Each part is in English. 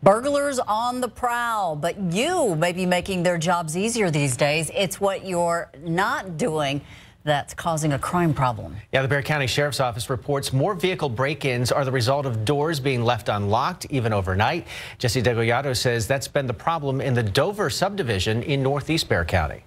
Burglars on the prowl, but you may be making their jobs easier these days. It's what you're not doing that's causing a crime problem. Yeah, the Bexar County Sheriff's Office reports more vehicle break-ins are the result of doors being left unlocked, even overnight. Jesse Degollado says that's been the problem in the Dover subdivision in northeast Bexar County.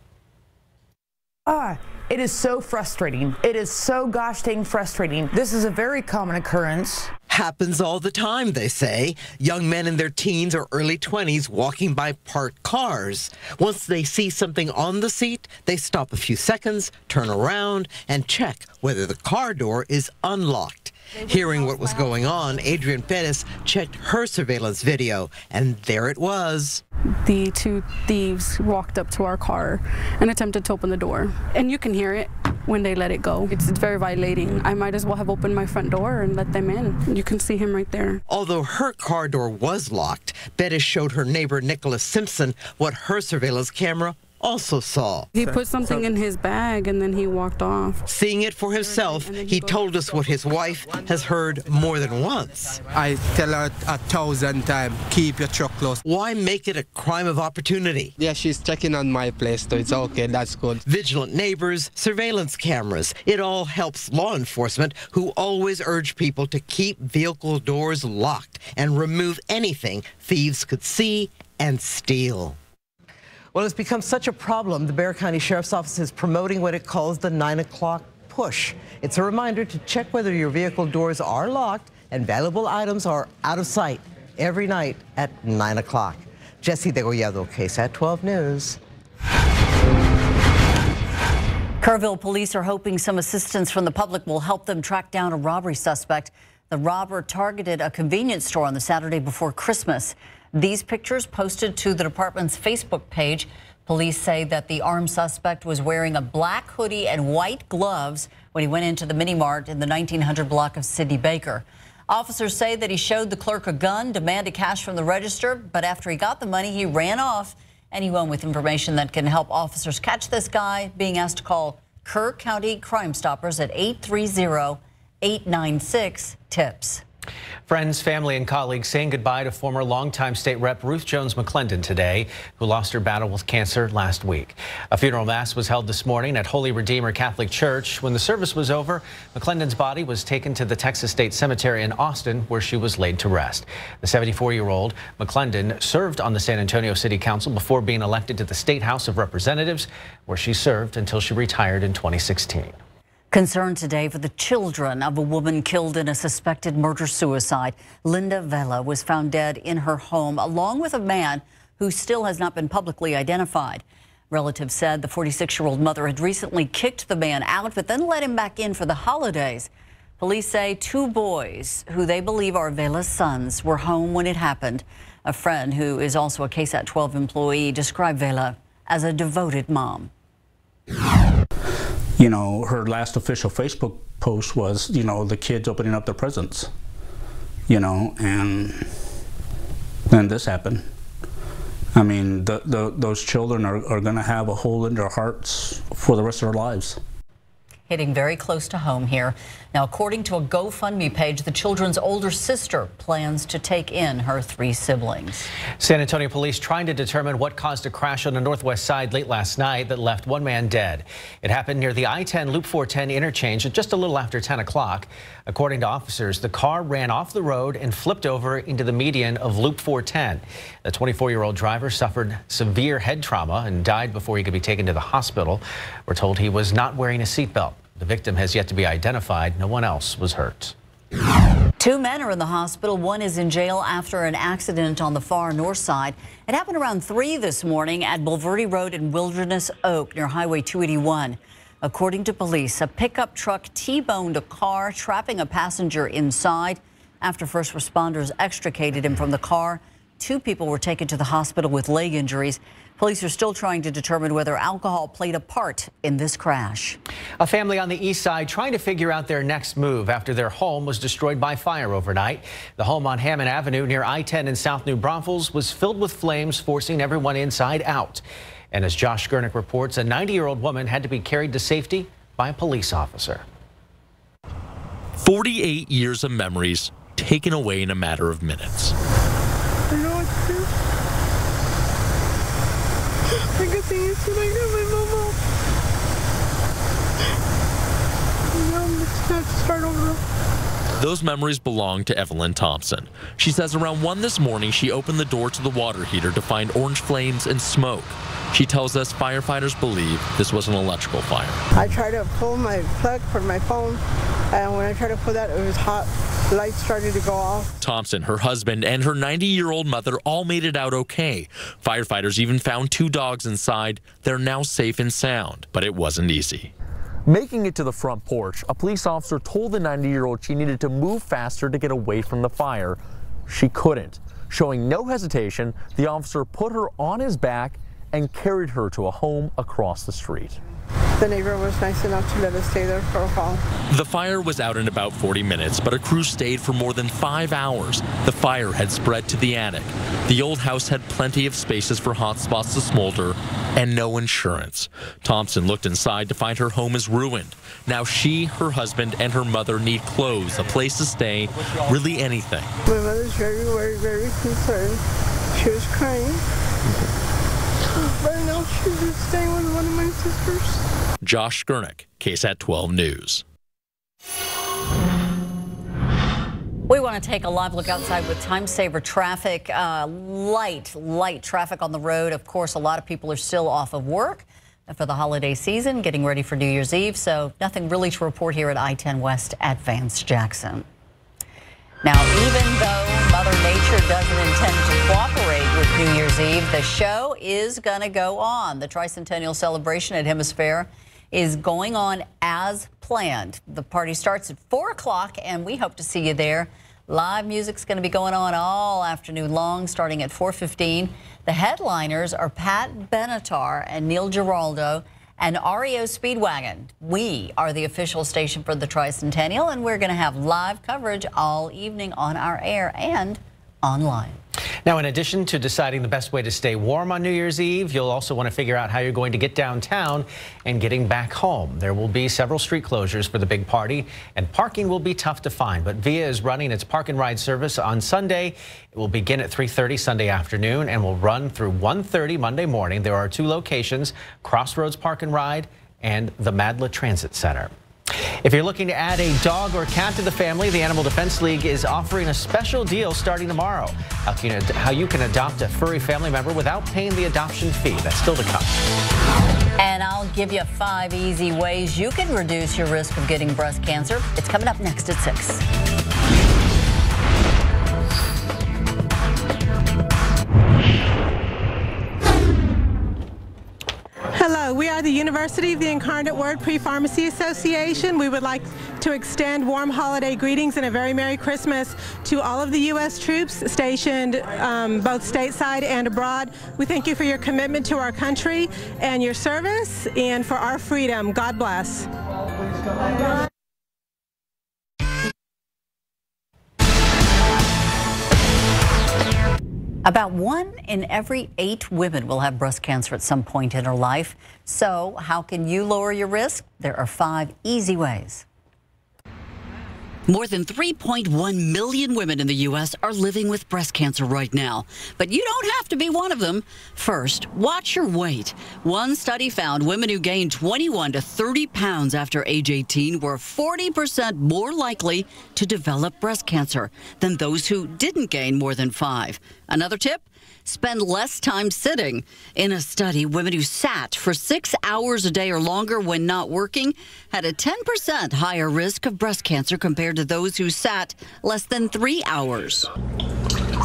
It is so frustrating. It is so gosh dang frustrating. This is a very common occurrence. Happens all the time, they say. Young men in their teens or early 20s walking by parked cars. Once they see something on the seat, they stop a few seconds, turn around, and check whether the car door is unlocked. Hearing what was going on, Adrian Pettis checked her surveillance video, and there it was. The two thieves walked up to our car and attempted to open the door. And you can hear it when they let it go. It's very violating. I might as well have opened my front door and let them in. You can see him right there. Although her car door was locked, Bettis showed her neighbor Nicholas Simpson what her surveillance camera also saw. He put something in his bag and then he walked off. Seeing it for himself, he told us what his wife has heard more than once. I tell her 1,000 times, keep your truck closed. Why make it a crime of opportunity? Yeah, she's checking on my place, so it's okay, that's good. Vigilant neighbors, surveillance cameras. It all helps law enforcement, who always urge people to keep vehicle doors locked and remove anything thieves could see and steal. Well, it's become such a problem, the Bexar County Sheriff's Office is promoting what it calls the 9 o'clock push. It's a reminder to check whether your vehicle doors are locked and valuable items are out of sight every night at 9 o'clock. Jesse Degollado, KSAT 12 News. Kerrville police are hoping some assistance from the public will help them track down a robbery suspect. The robber targeted a convenience store on the Saturday before Christmas. These pictures posted to the department's Facebook page. Police say that the armed suspect was wearing a black hoodie and white gloves when he went into the mini mart in the 1900 block of Sidney Baker. Officers say that he showed the clerk a gun, demanded cash from the register, but after he got the money, he ran off. Anyone with information that can help officers catch this guy being asked to call Kerr County Crime Stoppers at 830-896-TIPS. Friends, family, and colleagues saying goodbye to former longtime state rep Ruth Jones McClendon today, who lost her battle with cancer last week. A funeral mass was held this morning at Holy Redeemer Catholic Church. When the service was over, McClendon's body was taken to the Texas State Cemetery in Austin, where she was laid to rest. The 74-year-old McClendon served on the San Antonio City Council before being elected to the State House of Representatives, where she served until she retired in 2016. Concern today for the children of a woman killed in a suspected murder-suicide. Linda Vela was found dead in her home, along with a man who still has not been publicly identified. Relatives said the 46-year-old mother had recently kicked the man out, but then let him back in for the holidays. Police say two boys, who they believe are Vela's sons, were home when it happened. A friend who is also a KSAT 12 employee described Vela as a devoted mom. You know, her last official Facebook post was, you know, the kids opening up their presents, you know, and then this happened. I mean, those children are going to have a hole in their hearts for the rest of their lives. Hitting very close to home here. Now, according to a GoFundMe page, the children's older sister plans to take in her three siblings. San Antonio police trying to determine what caused a crash on the northwest side late last night that left one man dead. It happened near the I-10 Loop 410 interchange at just a little after 10 o'clock. According to officers, the car ran off the road and flipped over into the median of Loop 410. The 24-year-old driver suffered severe head trauma and died before he could be taken to the hospital. We're told he was not wearing a seatbelt. The victim has yet to be identified. No one else was hurt. Two men are in the hospital. One is in jail after an accident on the far north side. It happened around 3 this morning at Bulverde Road in Wilderness Oak near Highway 281. According to police, a pickup truck T-boned a car, trapping a passenger inside. After first responders extricated him from the car, two people were taken to the hospital with leg injuries. Police are still trying to determine whether alcohol played a part in this crash. A family on the east side trying to figure out their next move after their home was destroyed by fire overnight. The home on Hammond Avenue near I-10 in South New Braunfels was filled with flames, forcing everyone inside out. And as Josh Gurnick reports, a 90-year-old woman had to be carried to safety by a police officer. 48 years of memories taken away in a matter of minutes. everything as soon as I got my mom up. Now I'm just going to have to start over. Those memories belong to Evelyn Thompson. She says around 1 this morning, she opened the door to the water heater to find orange flames and smoke. She tells us firefighters believe this was an electrical fire. I tried to pull my plug for my phone, and when I tried to pull that, it was hot. The lights started to go off. Thompson, her husband, and her 90-year-old mother all made it out okay. Firefighters even found 2 dogs inside. They're now safe and sound, but it wasn't easy. Making it to the front porch, a police officer told the 90-year-old she needed to move faster to get away from the fire. She couldn't. Showing no hesitation, the officer put her on his back and carried her to a home across the street. The neighbor was nice enough to let us stay there for a while. The fire was out in about 40 minutes, but a crew stayed for more than 5 hours. The fire had spread to the attic. The old house had plenty of spaces for hot spots to smolder and no insurance. Thompson looked inside to find her home is ruined. Now she, her husband, and her mother need clothes, a place to stay, really anything. My mother's very, very, very concerned. She was crying. Right now, she's just staying with one of my sisters. Josh Skurnick, KSAT 12 News. We want to take a live look outside with time saver traffic. Light traffic on the road. Of course, a lot of people are still off of work for the holiday season, getting ready for New Year's Eve. So nothing really to report here at I-10 West at Vance Jackson. Now, even though Mother Nature doesn't intend to cooperate with New Year's Eve, the show is going to go on. The tricentennial celebration at Hemisphere is going on as planned. The party starts at 4 o'clock, and we hope to see you there. Live music's going to be going on all afternoon long, starting at 4:15. The headliners are Pat Benatar and Neil Giraldo and REO Speedwagon. We are the official station for the Tricentennial, and we're going to have live coverage all evening on our air and online. Now, in addition to deciding the best way to stay warm on New Year's Eve, you'll also want to figure out how you're going to get downtown and getting back home. There will be several street closures for the big party, and parking will be tough to find. But VIA is running its park and ride service on Sunday. It will begin at 3:30 Sunday afternoon and will run through 1:30 Monday morning. There are 2 locations, Crossroads Park and Ride and the Madla Transit Center. If you're looking to add a dog or cat to the family, the Animal Defense League is offering a special deal starting tomorrow. How you can adopt a furry family member without paying the adoption fee. That's still to come. And I'll give you 5 easy ways you can reduce your risk of getting breast cancer. It's coming up next at 6. Hello, we are the University of the Incarnate Word Pre-Pharmacy Association. We would like to extend warm holiday greetings and a very Merry Christmas to all of the U.S. troops stationed both stateside and abroad. We thank you for your commitment to our country and your service and for our freedom. God bless. About 1 in every 8 women will have breast cancer at some point in her life. So how can you lower your risk? There are 5 easy ways. More than 3.1 million women in the U.S. are living with breast cancer right now. But you don't have to be one of them. First, watch your weight. One study found women who gained 21 to 30 pounds after age 18 were 40% more likely to develop breast cancer than those who didn't gain more than 5. Another tip? Spend less time sitting. In a study, women who sat for 6 hours a day or longer when not working had a 10% higher risk of breast cancer compared to those who sat less than 3 hours.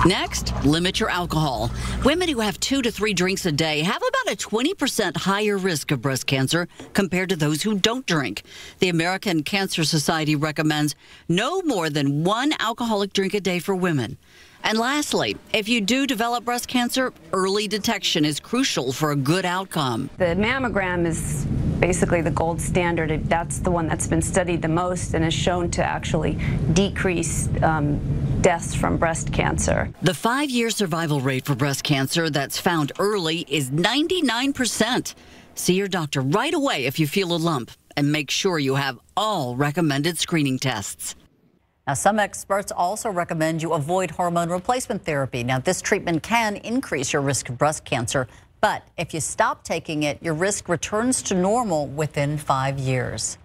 Next, limit your alcohol. Women who have 2 to 3 drinks a day have about a 20% higher risk of breast cancer compared to those who don't drink. The American Cancer Society recommends no more than 1 alcoholic drink a day for women. And lastly, if you do develop breast cancer, early detection is crucial for a good outcome. The mammogram is basically the gold standard. That's the one that's been studied the most and is shown to actually decrease deaths from breast cancer. The 5-year survival rate for breast cancer that's found early is 99%. See your doctor right away if you feel a lump, and make sure you have all recommended screening tests. Now, some experts also recommend you avoid hormone replacement therapy. Now, this treatment can increase your risk of breast cancer But if you stop taking it, your risk returns to normal within 5 years.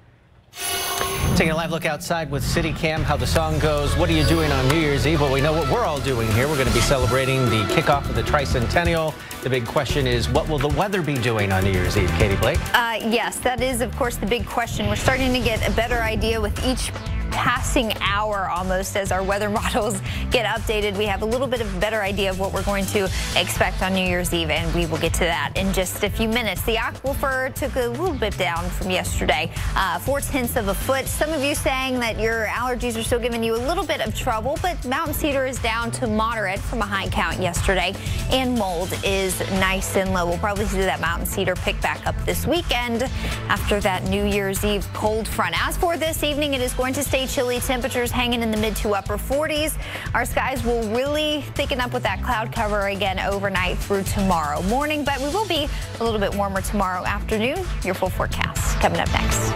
Taking a live look outside with City Cam, how the song goes. What are you doing on New Year's Eve? Well, we know what we're all doing here. We're going to be celebrating the kickoff of the Tricentennial. The big question is, what will the weather be doing on New Year's Eve? Katie Blake? Yes, that is, of course, the big question. We're starting to get a better idea with each passing hour almost as our weather models get updated. We have a little bit of a better idea of what we're going to expect on New Year's Eve, and we will get to that in just a few minutes. The aquifer took a little bit down from yesterday, 0.4 of a foot. Some of you saying that your allergies are still giving you a little bit of trouble, but mountain cedar is down to moderate from a high count yesterday, and mold is nice and low. We'll probably see that mountain cedar pick back up this weekend after that New Year's Eve cold front. As for this evening, it is going to stay chilly. Temperatures hanging in the mid to upper 40s. Our skies will really thicken up with that cloud cover again overnight through tomorrow morning, but we will be a little bit warmer tomorrow afternoon. Your full forecast coming up next.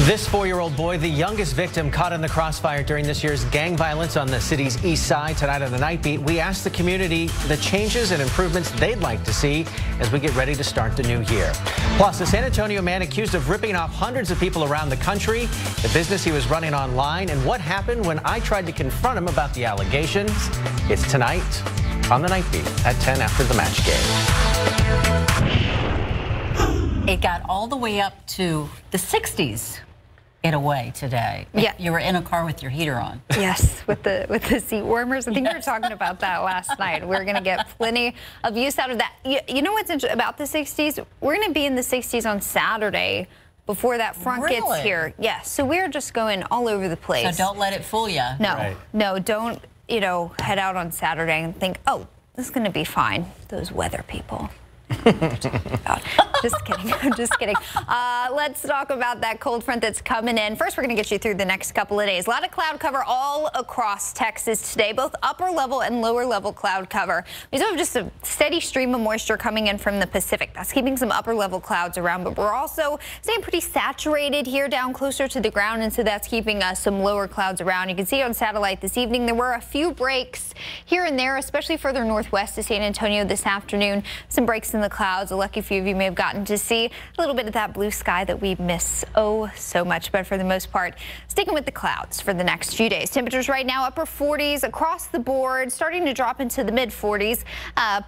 This 4-year-old boy, the youngest victim caught in the crossfire during this year's gang violence on the city's east side. Tonight on the Night Beat, we asked the community the changes and improvements they'd like to see as we get ready to start the new year. Plus, a San Antonio man accused of ripping off hundreds of people around the country, the business he was running online, and what happened when I tried to confront him about the allegations. It's tonight on the Night Beat at 10 after the match game. It got all the way up to the 60s. In a way today. Yeah. You were in a car with your heater on. Yes, with the seat warmers. I think we were talking about that last night. We're going to get plenty of use out of that. You know what's interesting about the 60s? We're going to be in the 60s on Saturday before that front gets here. Yes, so we're just going all over the place. So don't let it fool you. No, no, don't, head out on Saturday and think, oh, this is going to be fine. Those weather people. Just kidding. I'm just kidding. Let's talk about that cold front that's coming in. First, we're going to get you through the next couple of days. A lot of cloud cover all across Texas today, both upper level and lower level cloud cover. We still have just a steady stream of moisture coming in from the Pacific. That's keeping some upper level clouds around, but we're also staying pretty saturated here down closer to the ground, and so that's keeping some lower clouds around. You can see on satellite this evening there were a few breaks here and there, especially further northwest of San Antonio this afternoon. Some breaks in the clouds. A lucky few of you may have gotten to see a little bit of that blue sky that we miss oh so much, but for the most part, sticking with the clouds for the next few days. Temperatures right now upper 40s across the board, starting to drop into the mid 40s,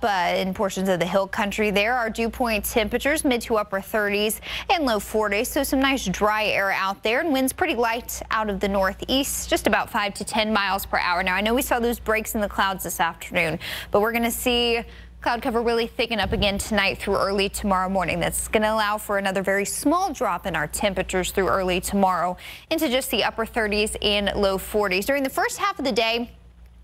but in portions of the hill country there are dew point temperatures mid to upper 30s and low 40s, so some nice dry air out there, and winds pretty light out of the northeast, just about 5 to 10 miles per hour. Now I know we saw those breaks in the clouds this afternoon, but we're going to see cloud cover really thicken up again tonight through early tomorrow morning. That's going to allow for another very small drop in our temperatures through early tomorrow into just the upper 30s and low 40s. During the first half of the day,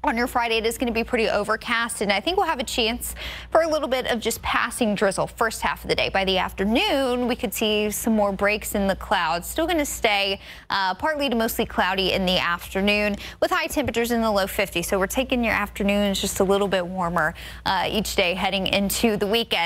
on your Friday, it is going to be pretty overcast, and I think we'll have a chance for a little bit of just passing drizzle first half of the day. By the afternoon, we could see some more breaks in the clouds. Still going to stay partly to mostly cloudy in the afternoon with high temperatures in the low 50s. So we're taking your afternoons just a little bit warmer each day heading into the weekend.